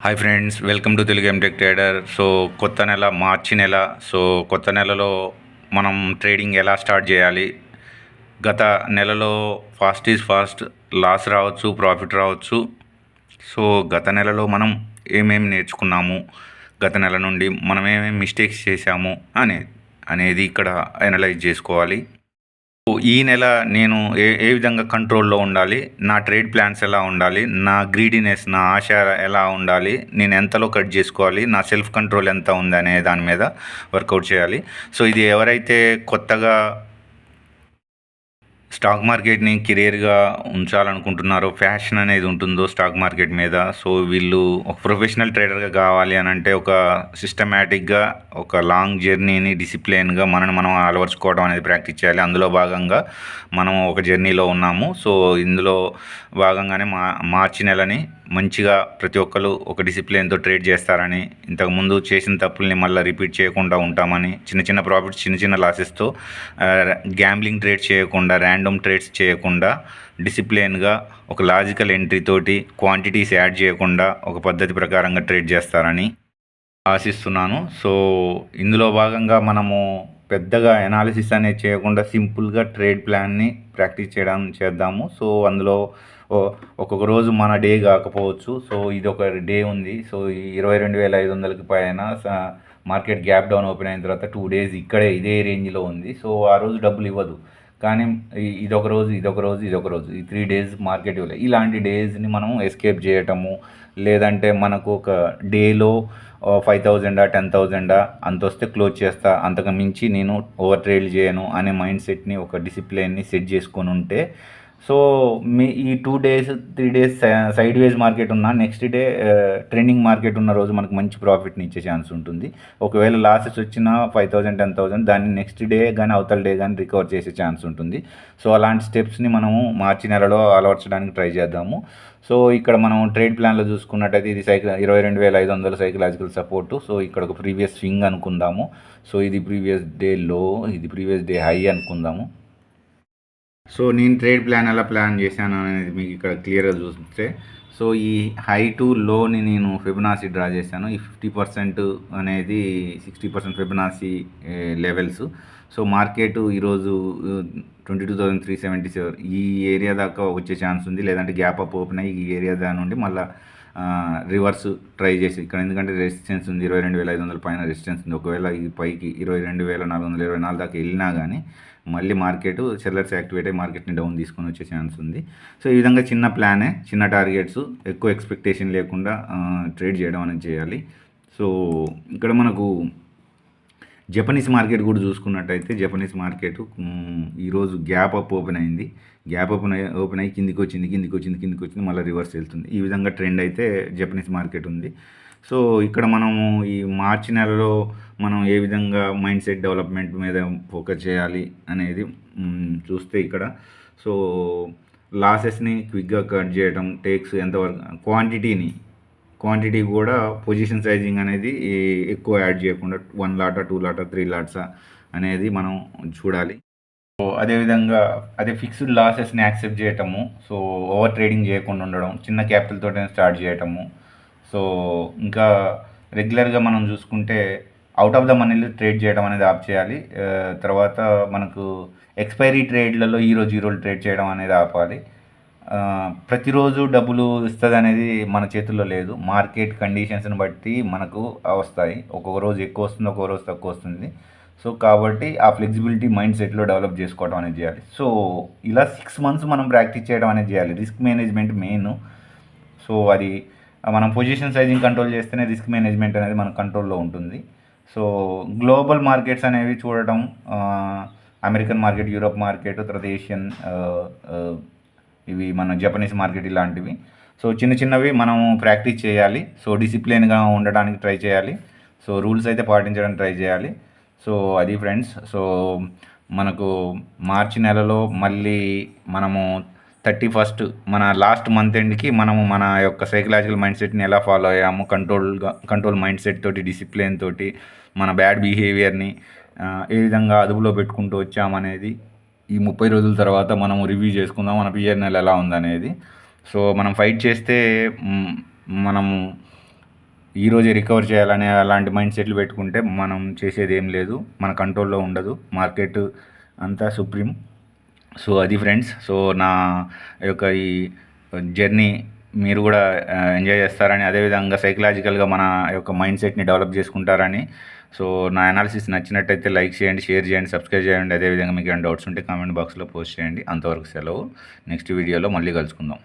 Hi friends, welcome to Telugu ఎంటెక్ trader. So కొత్త నెల మార్చి నెల. సో కొత్త నెలలో మనం ట్రేడింగ్ ఎలా స్టార్ట్ చేయాలి? గత నెలలో ఫాస్ట్ ఈజ్ ఫాస్ట్, లాస్ రావచ్చు, ప్రాఫిట్ రావచ్చు. సో గత నెలలో మనం ఏమేమి నేర్చుకున్నాము, గత నెల నుండి మనం ఏమేమి మిస్టేక్స్ చేశాము అనేది ఇక్కడ అనలైజ్ చేసుకోవాలి. ఈ నెల నేను ఏ ఏ విధంగా కంట్రోల్లో ఉండాలి, నా ట్రేడ్ ప్లాన్స్ ఎలా ఉండాలి, నా గ్రీడీనెస్, నా ఆశ ఎలా ఉండాలి, నేను ఎంతలో కట్ చేసుకోవాలి, నా సెల్ఫ్ కంట్రోల్ ఎంత ఉంది అనే దాని మీద వర్కౌట్ చేయాలి. సో ఇది ఎవరైతే కొత్తగా స్టాక్ మార్కెట్ని కెరియర్గా ఉంచాలనుకుంటున్నారో, ఫ్యాషన్ అనేది ఉంటుందో స్టాక్ మార్కెట్ మీద, సో వీళ్ళు ఒక ప్రొఫెషనల్ ట్రేడర్గా కావాలి అని అంటే ఒక సిస్టమేటిక్గా ఒక లాంగ్ జర్నీని డిసిప్లిన్గా మనం అలవర్చుకోవడం అనేది ప్రాక్టీస్ చేయాలి. అందులో భాగంగా మనం ఒక జర్నీలో ఉన్నాము. సో ఇందులో భాగంగానే మార్చి నెలని మంచిగా ప్రతి ఒక్కరు ఒక డిసిప్లిన్తో ట్రేడ్ చేస్తారని, ఇంతకుముందు చేసిన తప్పుల్ని మళ్ళీ రిపీట్ చేయకుండా ఉంటామని, చిన్న చిన్న ప్రాఫిట్స్, చిన్న చిన్న లాసెస్తో గ్యాంబ్లింగ్ ట్రేడ్ చేయకుండా, ర్యాండమ్ ట్రేడ్స్ చేయకుండా, డిసిప్లిన్గా ఒక లాజికల్ ఎంట్రీ తోటి క్వాంటిటీస్ యాడ్ చేయకుండా ఒక పద్ధతి ప్రకారంగా ట్రేడ్ చేస్తారని ఆశిస్తున్నాను. సో ఇందులో భాగంగా మనము పెద్దగా ఎనాలిసిస్ అనేది చేయకుండా సింపుల్గా ట్రేడ్ ప్లాన్ని ప్రాక్టీస్ చేద్దాము. సో అందులో ఒక్కొక్క రోజు మన డే కాకపోవచ్చు. సో ఇది ఒక డే ఉంది. సో 22,500కి పైన మార్కెట్ గ్యాప్ డౌన్ ఓపెన్ అయిన తర్వాత 2 days ఇక్కడే ఇదే రేంజ్లో ఉంది. సో ఆ రోజు డబ్బులు ఇవ్వదు, కానీ ఇదొక రోజు ఈ 3 days మార్కెట్ ఇవ్వలేదు. ఇలాంటి డేస్ని మనం ఎస్కేప్ చేయటము, లేదంటే మనకు ఒక డేలో 5,000 10,000 అంత వస్తే క్లోజ్ చేస్తా, అంతకు మించి నేను ఓవర్ ట్రేడ్ చేయను అనే మైండ్ సెట్ని, ఒక డిసిప్లిన్ని సెట్ చేసుకొని ఉంటే, సో మీ ఈ 2 days 3 days sideways market ఉన్న నెక్స్ట్ డే ట్రెండింగ్ మార్కెట్ ఉన్న రోజు మనకు మంచి ప్రాఫిట్ని ఇచ్చే ఛాన్స్ ఉంటుంది. ఒకవేళ లాసెస్ వచ్చినా 5,000 10,000 దాన్ని నెక్స్ట్ డే కానీ అవతల డే కానీ రికవర్ చేసే ఛాన్స్ ఉంటుంది. సో అలాంటి స్టెప్స్ని మనము మార్చి నెలలో అలవర్చడానికి ట్రై చేద్దాము. సో ఇక్కడ మనం ట్రేడ్ ప్లాన్లో చూసుకున్నట్టయితే ఇది 22,500 సైకలాజికల్ సపోర్టు. సో ఇక్కడ ఒక ప్రీవియస్ స్వింగ్ అనుకుందాము. సో ఇది ప్రీవియస్ డే లో, ఇది ప్రీవియస్ డే హై అనుకుందాము. సో నేను ట్రేడ్ ప్లాన్ ఎలా ప్లాన్ చేశాను అనేది మీకు ఇక్కడ క్లియర్గా చూస్తే, సో ఈ హై టు లోని నేను ఫిబొనాసీ డ్రా చేశాను. ఈ 50% అనేది 60% ఫిబొనాసీ లెవెల్స్. సో మార్కెట్ ఈరోజు 22,377 ఈ ఏరియా దాకా వచ్చే ఛాన్స్ ఉంది, లేదంటే గ్యాప్ అప్ ఓపెన్ అయ్యి ఈ ఏరియా దాని నుండి మళ్ళీ రివర్స్ ట్రై చేసి ఇక్కడ, ఎందుకంటే రెసిస్టెన్స్ ఉంది 22,500 పైన రెసిస్టెన్స్ ఉంది. ఒకవేళ ఈ పైకి 22,424 దాకా వెళ్ళినా కానీ మళ్ళీ మార్కెట్ సెల్లర్స్ యాక్టివేట్ అయ్యి మార్కెట్ని డౌన్ తీసుకొని వచ్చే ఛాన్స్ ఉంది. సో ఈ విధంగా చిన్న ప్లానే, చిన్న టార్గెట్స్, ఎక్కువ ఎక్స్పెక్టేషన్ లేకుండా ట్రేడ్ చేయడం అనేది చేయాలి. సో ఇక్కడ మనకు జపనీస్ మార్కెట్ కూడా చూసుకున్నట్టయితే, జపనీస్ మార్కెట్ ఈరోజు గ్యాప్ అప్ ఓపెన్ అయింది. గ్యాప్ ఓపెన్ అయ్యి కిందికి వచ్చింది, మళ్ళీ రివర్స్ వెళ్తుంది. ఈ విధంగా ట్రెండ్ అయితే జపనీస్ మార్కెట్ ఉంది. సో ఇక్కడ మనము ఈ మార్చి నెలలో మనం ఏ విధంగా మైండ్ సెట్ డెవలప్మెంట్ మీద ఫోకస్ చేయాలి అనేది చూస్తే, ఇక్కడ సో లాసెస్ని క్విక్గా కట్ చేయడం, టేక్స్ ఎంతవరకు, క్వాంటిటీ కూడా పొజిషన్ సైజింగ్ అనేది ఎక్కువ యాడ్ చేయకుండా 1 lot 2 lot 3 lots అనేది మనం చూడాలి. సో అదేవిధంగా ఫిక్స్డ్ లాసెస్ని యాక్సెప్ట్ చేయటము, సో ఓవర్ ట్రేడింగ్ చేయకుండా ఉండడం, చిన్న క్యాపిటల్ తోటే స్టార్ట్ చేయటము. సో ఇంకా రెగ్యులర్గా మనం చూసుకుంటే అవుట్ ఆఫ్ ద మనీలో ట్రేడ్ చేయడం అనేది ఆప్ చేయాలి. తర్వాత మనకు ఎక్స్పైరీ ట్రేడ్లలో ఈరోజు ట్రేడ్ చేయడం అనేది ఆపాలి. ప్రతిరోజు డబ్బులు ఇస్తుంది అనేది మన చేతుల్లో లేదు. మార్కెట్ కండిషన్స్ని బట్టి మనకు వస్తాయి. ఒక్కొక్క రోజు ఎక్కువ వస్తుంది, ఒక్కొక్క రోజు తక్కువ వస్తుంది. సో కాబట్టి ఆ ఫ్లెక్సిబిలిటీ మైండ్ సెట్లో డెవలప్ చేసుకోవడం అనేది చేయాలి. సో ఇలా 6 months మనం ప్రాక్టీస్ చేయడం అనేది చేయాలి. Risk management main. సో అది మనం పొజిషన్ సైజింగ్ కంట్రోల్ చేస్తేనే రిస్క్ మేనేజ్మెంట్ అనేది మన కంట్రోల్లో ఉంటుంది. సో గ్లోబల్ మార్కెట్స్ అనేవి చూడటం, అమెరికన్ మార్కెట్, యూరోప్ మార్కెట్, తర్వాత ఏషియన్, ఇవి మన జపనీస్ మార్కెట్, ఇలాంటివి. సో చిన్నవి మనం ప్రాక్టీస్ చేయాలి. సో డిసిప్లిన్గా ఉండడానికి ట్రై చేయాలి. సో రూల్స్ అయితే పాటించడానికి ట్రై చేయాలి. సో అది ఫ్రెండ్స్. సో మనకు మార్చి నెలలో మళ్ళీ మనము 31st మన లాస్ట్ మంత్ ఎండ్కి మనము మన యొక్క సైకలాజికల్ మైండ్ సెట్ని ఎలా ఫాలో అయ్యాము, కంట్రోల్ మైండ్ సెట్ తోటి, డిసిప్లిన్ తోటి మన బ్యాడ్ బిహేవియర్ని ఏ విధంగా అదుపులో పెట్టుకుంటూ వచ్చామనేది ఈ 30 రోజుల తర్వాత మనము రివ్యూ చేసుకుందాం, మన పిఆర్ నెల ఎలా ఉందనేది. సో మనం ఫైట్ చేస్తే మనము ఈరోజే రికవర్ చేయాలనే అలాంటి మైండ్ సెట్లు పెట్టుకుంటే మనం చేసేది ఏం లేదు, మన కంట్రోల్లో ఉండదు. మార్కెట్ అంతా సుప్రీం. సో అది ఫ్రెండ్స్. సో నా యొక్క ఈ జర్నీ మీరు కూడా ఎంజాయ్ చేస్తారని, అదేవిధంగా సైకలాజికల్గా మన యొక్క మైండ్ సెట్ని డెవలప్ చేసుకుంటారని. సో నా అనాలిసిస్ నచ్చినట్టయితే లైక్ చేయండి, షేర్ చేయండి, సబ్స్క్రైబ్ చేయండి. అదేవిధంగా మీకు ఏమైనా డౌట్స్ ఉంటే కామెంట్ బాక్స్లో పోస్ట్ చేయండి. అంతవరకు సెలవు. నెక్స్ట్ వీడియోలో మళ్ళీ కలుసుకుందాం.